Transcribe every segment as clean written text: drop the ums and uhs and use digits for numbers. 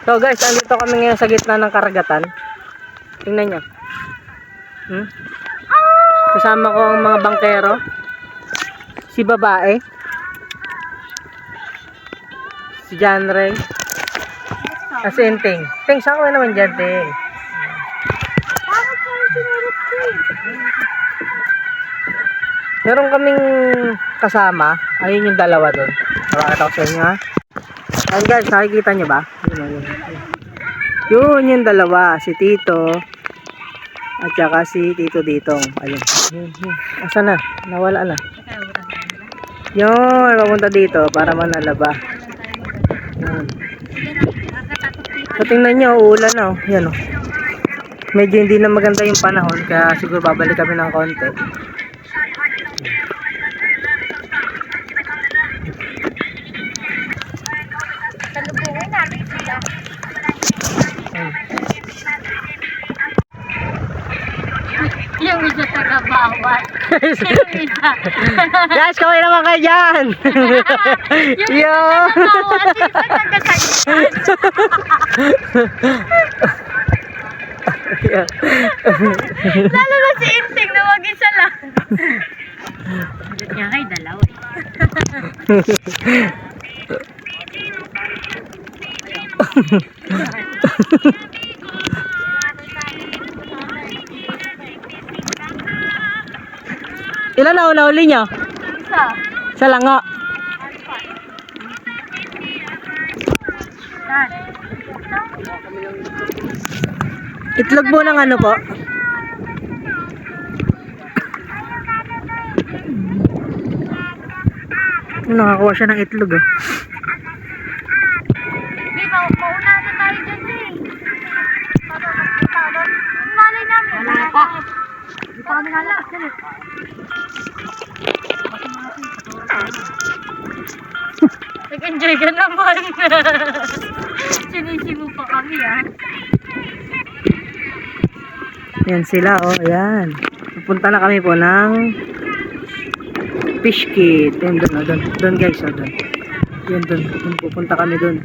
So guys, andito kami ngayon sa gitna ng karagatan. Tingnan nyo. Kasama ko ang mga bangkero. Si babae. Si John Ray. Asin Ting. Ting, saan ko naman dyan, Ting? Meron kaming kasama. Ayun yung dalawa doon. Pakakita ko sa inyo, ha. Ayan guys, nakikita nyo ba? Yun yung dalawa. Si Tito. At saka si Tito Ditong. Ayun. Asa na? Nawala na. Yun, papunta dito para manalaba. Yun. So tingnan nyo, uulan na. Yan o. Medyo hindi na maganda yung panahon. Kaya siguro babalik kami ng konti. Salubungin namin sila. Yung isa taga-bawat. Yung isa. Guys, kaway naman kayo dyan. Yo. Taga-bawat. Yung isa taga-sanyan. Lalo na si Inting na mag-isa lang. Sagot niya kay dalawa eh. Ilan na una-uli nyo? Isa. Sa lango. Yan. Itlog po ng ano po? Nakakuha siya ng itlog oh. Di ba, mauna na tayo dyan eh. Malay namin. Wala pa. Di pa kami nalakas dyan eh. Nag-enjoy ka naman. Sinisibo pa kami ah. Yan sila oh, yan. Pupunta na kami po ng fish kit. Yan doon, oh, doon guys, oh, doon. Yan doon, pupunta kami doon.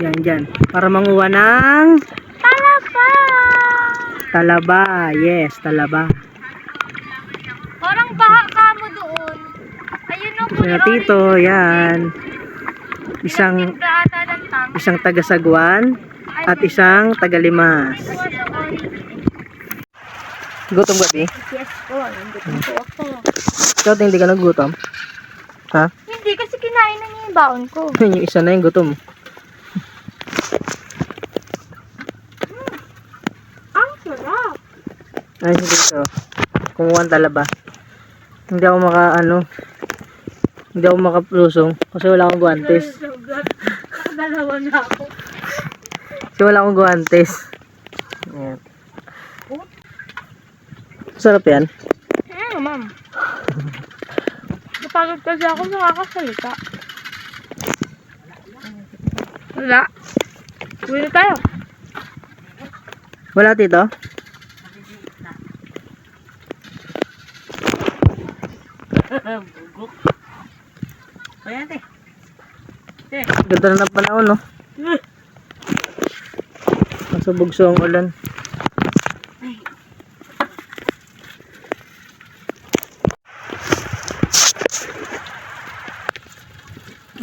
Yan dyan. Para manguha ng Talaba! talaba. Yes, talaba. Parang baha ka mo doon. Ayun o, Sina Tito, yan. Isang taga-Sagwan at isang taga-Limas. Gutom ka, Bi? Yes po, nandito po ako. Ikaw, hindi ka nagutom? Ha? Hindi, kasi kinain na niya yung baon ko. Yung isa na yung gutom. Ang sarap! Ay, hindi ito. Kumuha ang talaba. Hindi ako hindi ako makalusong kasi wala akong guantes. Dalawa na ako. Kasi wala akong guantes. Ayan. Sarap yan. Ma'am. Napagod kasi ako nakakasalita. Wala. Uwi na tayo. Wala, Tito? Bugok. Ayan, te. Ganda na ng panahon, no? Masubugso ang ulan.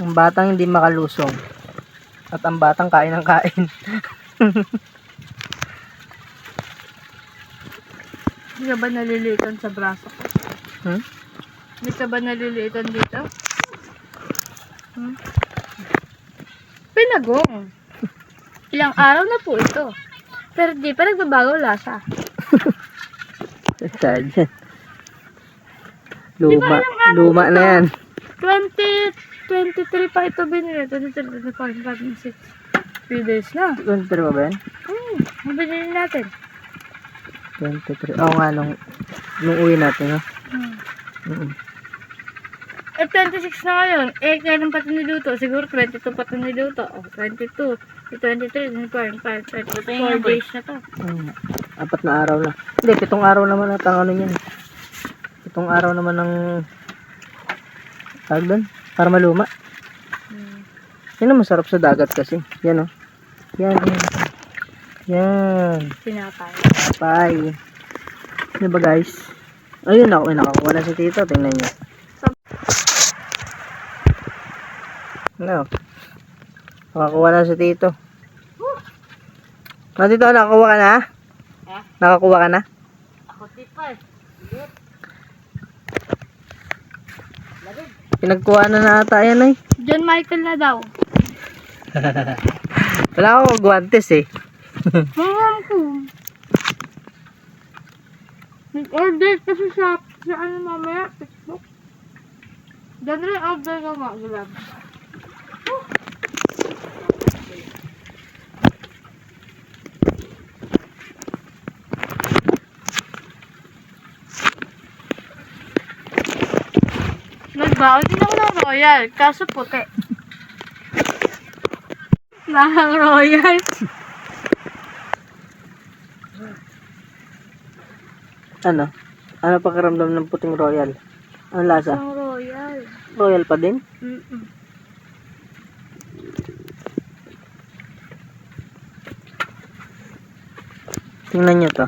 Ang batang hindi makalusong. At ang batang kain ng kain. Hindi ka ba nalilitan sa braso ko? Hmm? Hindi ka ba nalilitan dito? Pinagong. Ilang araw na po ito. Pero di pa nagbabago lasa. Saan yan? Luma na yan. 23 pa ito binili. 23, 24, 25, 26. 3 days na. 23 ba yan? Mabinili natin. 23. Oo nga, nung uwi natin, no? Eh, 26 na ngayon. Eh, kailan pa ito niluto? Siguro 22 pa ito niluto. Oh, 22, 23, 24, 4 days na to. 4 na araw na. Hindi, 7 araw naman at ang ano yan. 7 araw naman ng tawag doon, para maluma. Yan ang masarap sa dagat kasi. Yan, oh. Yan, yan. Yan. Pinapay. Pay. Ano ba guys? Ayun ako, nakakuha na si Tito. Tingnan nyo. Ano? Nakakuha na si Tito. Ah, Tito, nakakuha ka na? Ha? Nakakuha ka na? Ako tipay. Pinagkuha na nata yan ay. John Michael na daw. Wala akong guwantes eh. Mayroon ko. Nag-order kasi sa ano mamaya, Facebook. Doon rin order ko nga, gulab. Nagbaon din ako ng Royal, kaso puti. Mahang Royal. Ano? Ano pakiramdam ng puting royal? Ang lasa? Mahang Royal. Royal pa din? Mm-mm. Tingnan nyo to.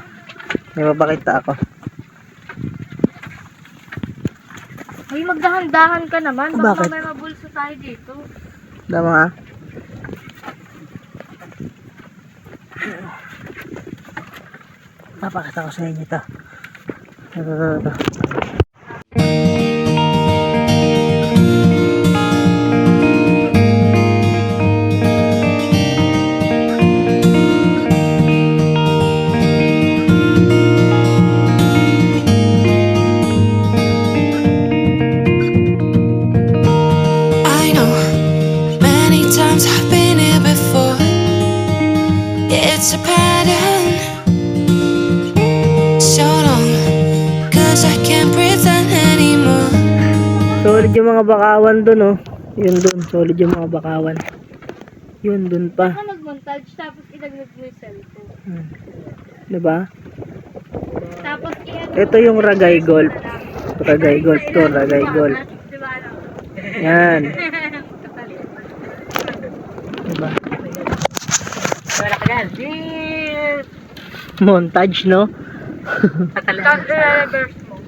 May mapakita ako. Ay, magdahan-dahan ka naman. Oh, Baka bakit? may mabulso tayo dito. Dama ha? Papakita ko sa inyo to. Ito. I know many times I've been here before. It's a pattern so long, 'cause I can't pretend anymore. Solid yung mga bakawan dun oh. Yun dun. Solid yung mga bakawan. Yun dun pa. Baka mag-montage tapos ilaglag mo yung cellphone. Diba? Tapos Ito yung Ragay Golf. Ragay Golf to. Ragay Golf. Diba ano? Yan. Diba? Montage, no? Tapos i-reverse mo.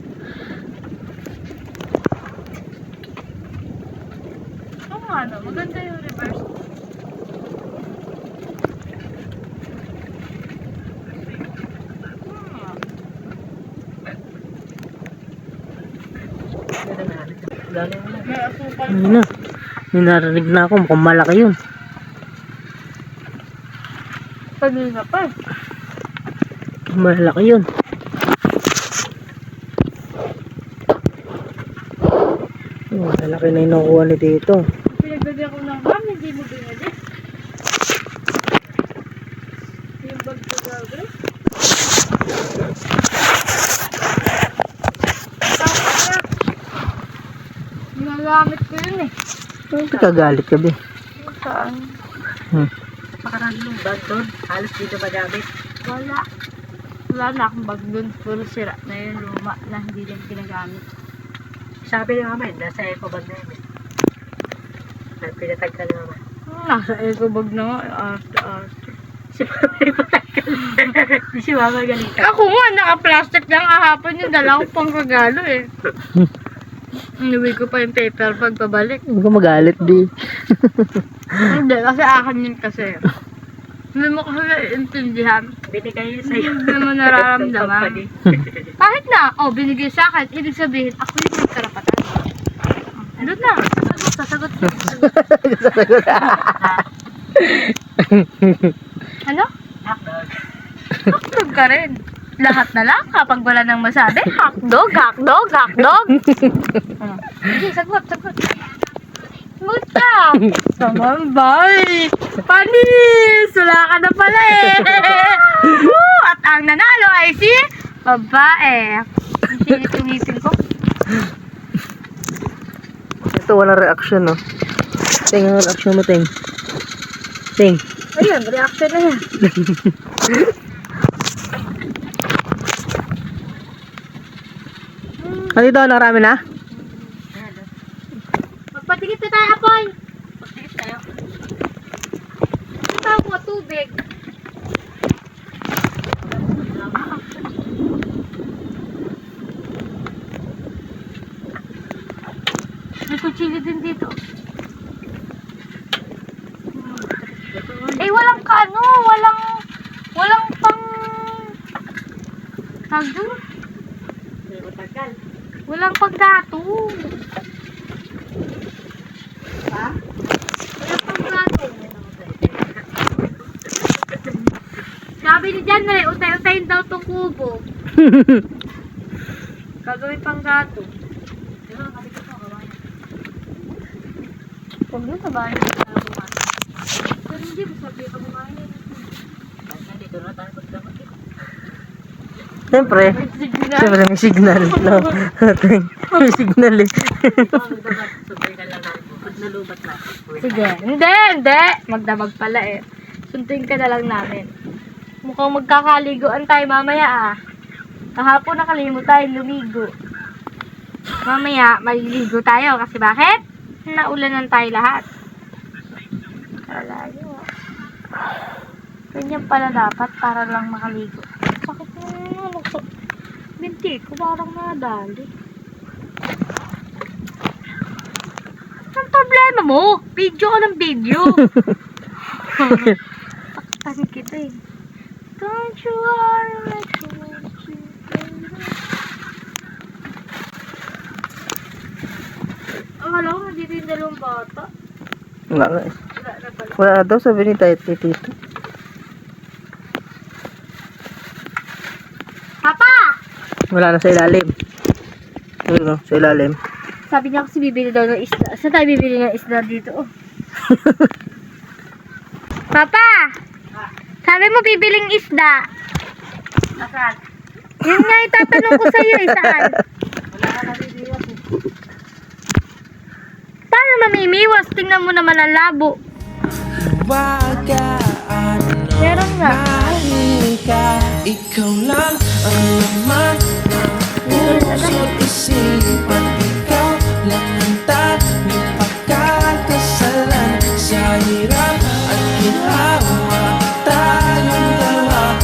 Oo nga no, maganda yung reverse mo. May asukal. Ayun na. May narinig na ako. Mukhang malaki yun. Kanina pa. Malaki yun. Oh, malaki na yung nakuha ni Tito. Pinagbigyan ko ng ma'am, hindi mo binili. Yung bag ko gagawin. Ginagamit ko yun eh. Kagalit ka ba? Saan? Pakarami ng bag doon. Halos dito magamit. Wala. Wala na akong bag dun. Puro sira na yun. Luma na hindi din ginagamit. Sabi ni Mama, nasa eco bag na yun. Pinatag ka na naman. Nasa eco bag na nga. Arte. Si Mama yung patagkal. Si Mama galing ka. Ako nga, naka-plastic lang kahapon yung dala ko pang regalo eh. Inuwi ko pa yung paper bag pabalik. Huwag ka magalit, di. Hindi, kasi akin yun kasi. Hindi mo kasi intindihan. Binigay yun sa'yo. Hindi mo nararamdaman. Kahit na, binigay sa akin, ibig sabihin, ako yung may karapatan. Ano na? Sasagot. Sasagot. Ano? Hotdog ka rin. Lahat na lang kapag wala nang masabi. Hotdog. Sige, sagot. Muta! Saman, bye! Panis! Wala ka na pala eh! Woo! At ang nanalo ay si babae. Ang sinit yung ngipin ko. Ito, wala reaction, no? Ting, ano reaction mo, Ting? Ting. Ayun, reaction na yan. Ano dito, narami na? Magpatikit na tayo, Apoy! Magpatikit tayo. Tawag mo, tubig. May kutsili din dito. Eh, walang walang pang... Tawag doon? Walang paggatong. Ha? Walang paggatong. Sabi ni Jan, utay-utayin daw tong kubo. Gagawin pang gato. Huwag na sa bahay na bumain. Pero hindi, sabi ka bumain. Dito na tayo pagdapat. Siyempre may signal. No? May signal eh. Sige. Hindi. Magdamag pala eh. Suntuin ka na lang namin. Mukhang magkakaliguan tayo mamaya ah. Kahapon nakalimut tayo lumigo. Mamaya maliligo tayo kasi bakit? Naulanan tayo lahat. Kalayo ah. Ganyan pala dapat para lang makaligo. Bakit na binti ko parang nadali. Ang problema mo? Video ka ng video. Taktan kita eh. Don't you worry, let you Akala ko nandito yung dalawang bata. Wala nga eh. Wala daw, sabi ni Tito. Papa! Wala na sa ilalim. Ayun, sa ilalim. Sabi niya kasi bibili daw ng isda. Saan tayo bibili ng isda dito? Oh. Papa! Sabi mo bibiling isda. Saan? Yun nga itatanong ko sa'yo eh. Saan? Wala ka nabibili. Paano mamimiwas? Tingnan mo naman ang labo. Meron nga. Ikaw lang ang laman ng puso't isipan. Ikaw lang ang tanging pagkakasalan. Sa hirap at ginawa tayong dalawa.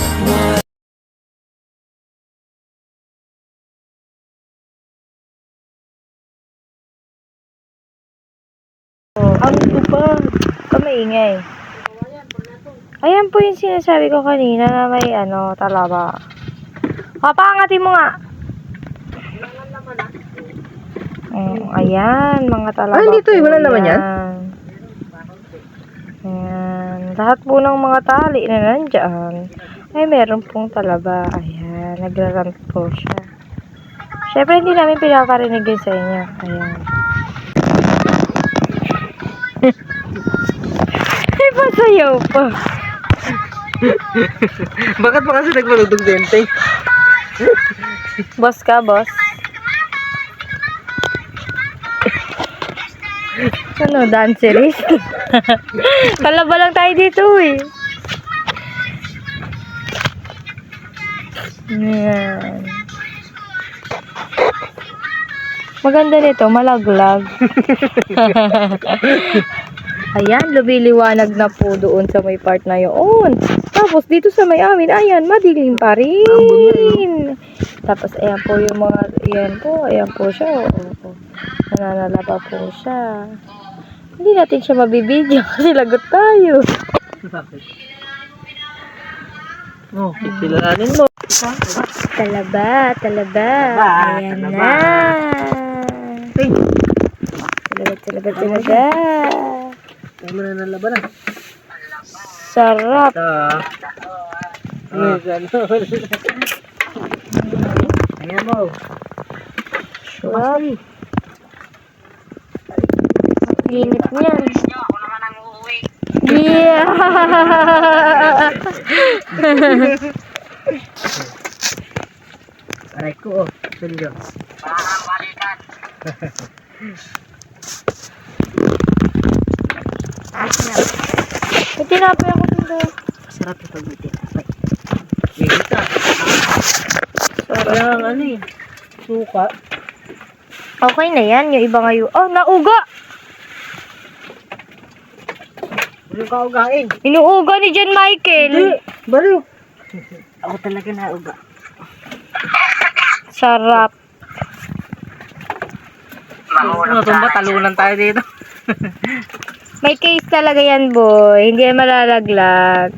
Ang tupag. Kamaingay. Ayan po yung sinasabi ko kanina na may talaba. Papangatin mo nga. Ayan, mga talaba. Ah, dito eh, wala naman yan. Ayan. Lahat po ng mga tali na nandyan ay meron pong talaba. Ayan, nagrarant po siya. Siyempre hindi namin pinaparinig yun sa inyo. Ayan. Ay, pasayaw pa. Bakit pa kasi nagmaludog dente? Boss ka, boss? Ano, dancerist? Kalaba lang tayo dito eh. Yan. Maganda nito, malaglag. Ayan, lumiliwanag na po doon sa may part na yun. Tapos dito sa may amin, ayan, madilim pa rin. Tapos ayan po yung mga, ayan po siya. Oo. Nananalaba po siya. Hindi natin siya mabibidyo kasi lagot tayo. Oh, kikilalanin mo. Talaba. Ayan na. Talaba. Tayo mo na nalaban na. Sarap. Ayan mo. Sarap. Init niyan. Yeah. Aray ko, oh. Seryo. May tinapay ako dito. Sarap ito pag may tinapay. Bigita. Parang ano eh. Suka. Okay na yan. Yung iba ngayon. Oh, nauga! Yung kaugain. Inuuga ni John Michael. Baliw. Ako talaga nauga. Sarap. Ano tumba, talunan tayo dito. May case talaga yan, boy. Hindi yan malalaglag.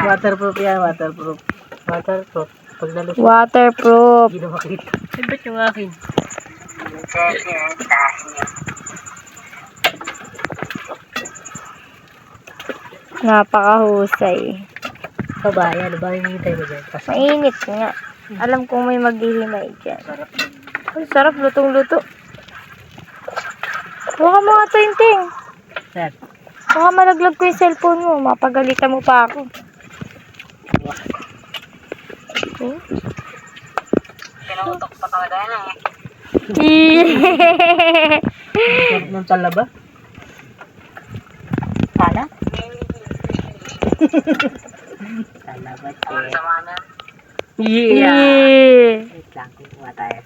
Waterproof yan, waterproof. Waterproof. Pag nalusot, Waterproof. hindi na makita. Ay, ba't yung akin? Napakahusay. Babaya, ano ba yung hintay mo dyan? Mainit nga. Alam kong may maghihimay dyan. Ay, sarap. Lutong-luto. Huwag mo nga, Ting. Sir. Baka malaglag ko yung cellphone mo. Mapagalitan mo pa ako. Oh? Pinutok pa talaga yan eh. Yeah. Sarap ng talaba. Sana? Talaba siya. Yeah. Wait lang, kukuha tayo.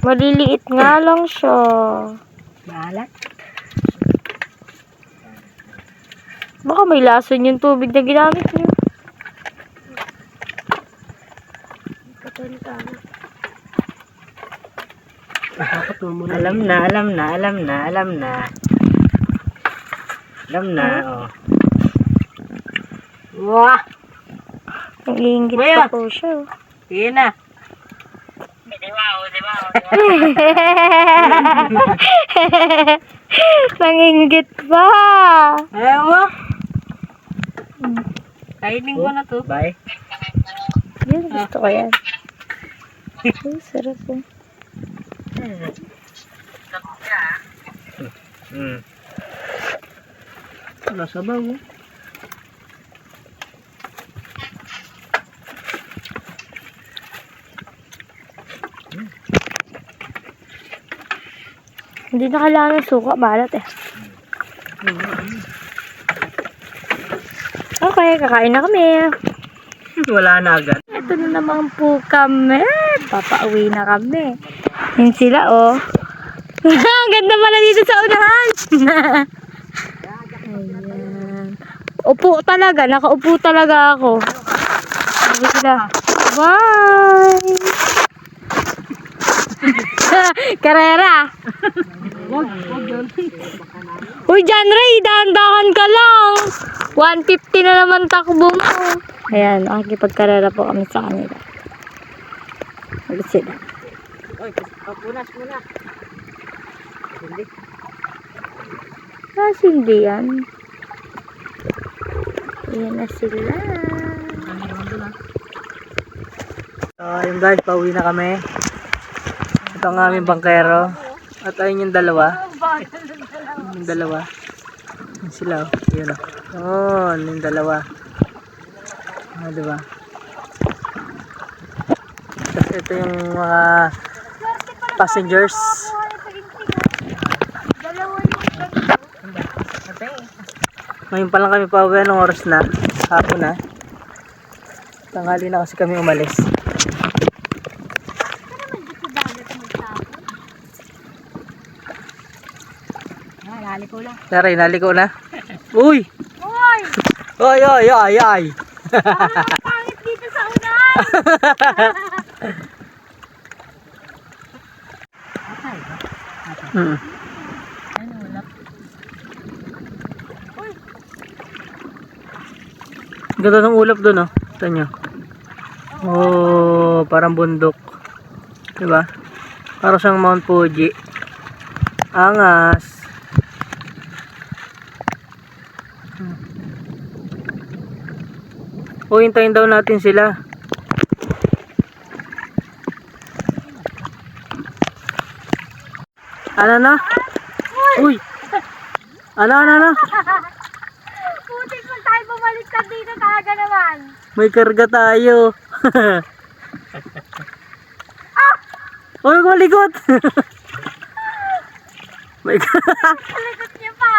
Maliliit nga lang siya. Maalat? Baka may lason yung tubig na ginamit niyo. Alam na, alam na, alam na, alam na. Alam na, oh. Wah! Ang ingit Kuya! pa po siya. Sige na. Nangingit pa. Ayaw mo? Kainin ko na to. Bye. Yan, gusto ko yan. Ay, sarap po. Wala sabaw mo. Hindi na kailangan ng suka, balat eh. Okay, kakain na kami. Wala na agad. Ito na naman po kami. Papauwi na kami. Yun sila, oh. Ang ganda pala dito sa unahan. Ayan. Upo talaga. Nakaupo talaga ako. Sabi sila, bye! Karera. Uy, John Ray, dahan-dahan ka lang. 150 na naman takbo mo. Ayan, nakikipagkarera po kami sa kanila. Ulit sila. Oy, papunas muna. Hindi. Hindi yan. Ayan na sila. So, yung guys, pauwi na kami. Ito ang aming bangkero. At ayun yung dalawa. Yung dalawa. Yun sila, oh. Yun, oh. Oh, yung dalawa. Ah, diba? Tapos ito yung mga passengers. Ngayon pa lang kami pauwi. Anong oras na? Hapon na. Tanghali na kasi kami umalis. Naliko lang. Tara, naliko na. Uy! Hoy! Oy, oy, oy, oy! Pangit dito sa unahan! Hmm. Ganda ng ulap doon, oh. Ito nyo. Oh, parang bundok. Diba? Parang siyang Mount Fuji. Angas. O, hintayin daw natin sila. Ano na? Uy! Ano? Putik kung tayo bumaliktad dito talaga naman. May karga tayo. Uy, malikot! May Likot niya pa.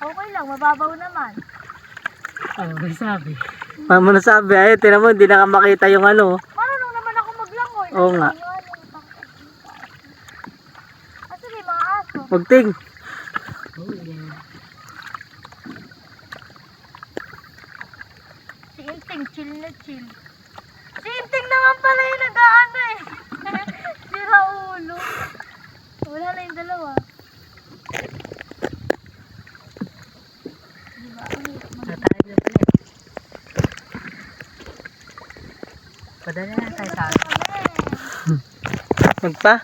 Okay lang, mababaw naman. Ano may sabi? Paano mo nasabi? Ay, tinan mo, hindi na makita yung ano. Marunong naman ako maglangoy. Oo nga. Asa di mga aso? Magting. Si Inting, chill na chill. Si Inting naman pala yung nag-aano eh. Sira ulo. Wala na yung dalawa. Diba? Padala na tayo sa akin. Magpa?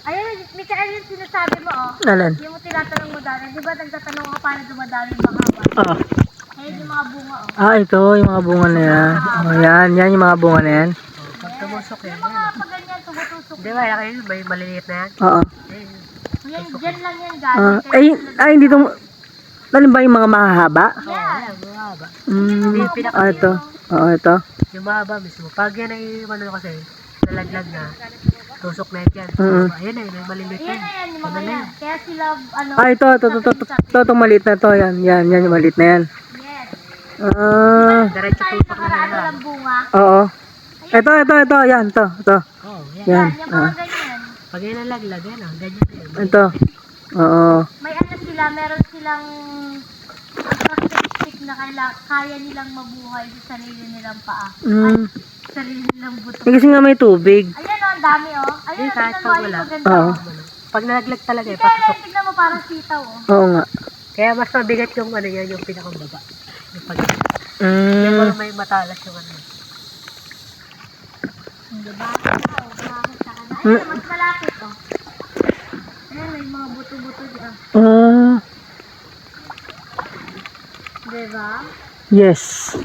Ayun, Mikael, yung sinasabi mo oh. Alan? Yung tinatanong mo dati, di ba nagtatanong ka paano dumadami yung mga haba? Oo. Ayun yung mga bunga oh. Ah, ito, yung mga bunga na yan. Oh, yan yung mga bunga na yan. Pag tumusok yan. Yung mga pag ganyan, tumutusok. Di ba, kayo may maliliit na yan? Oo. Yan, dyan lang yan Ah, galing. hindi itong, alin ba yung mga mahahaba? Yan. Mahaba. Ito. Oo, ito. Yung mahaba mismo. Pag yan ay, ano kasi, nalaglag na, tusok na yan. Ayan na, may maliliit na Yan na yan. yan, yung mga yan. Kaya sila, ano, Ah, ito, itong maliit na to. Yan yung maliit na yan. yes. Ah, Diretso Tayo tutok na nakaraan nila. ng bunga. oo. Ito, yan, to. Oo, yan. Yan. Yan, yung mga ganyan. Pag yan nalaglag, yan o, ganyan na yun. Ito. Oo. May ano sila, meron silang characteristic na kaya nilang mabuhay sa sarili nilang paa. Mm. Sarili nilang buto. Eh, kasi nga may tubig. Ayan o, ang dami o. Ayan, kahit tignan mo, pag ayun, wala. maganda Oo. o. Pag nalaglag talaga, Kaya patusok. tignan mo parang sitaw o. Oo nga. Kaya mas mabigat yung ano yan, yung pinakambaba. Yung pag kaya Mm. parang may matalas yung ano. Diba? Bakit sa kana? Ayan, mas malapit o. Ayan, may mga buto-buto dyan. Ah, Diba? yes.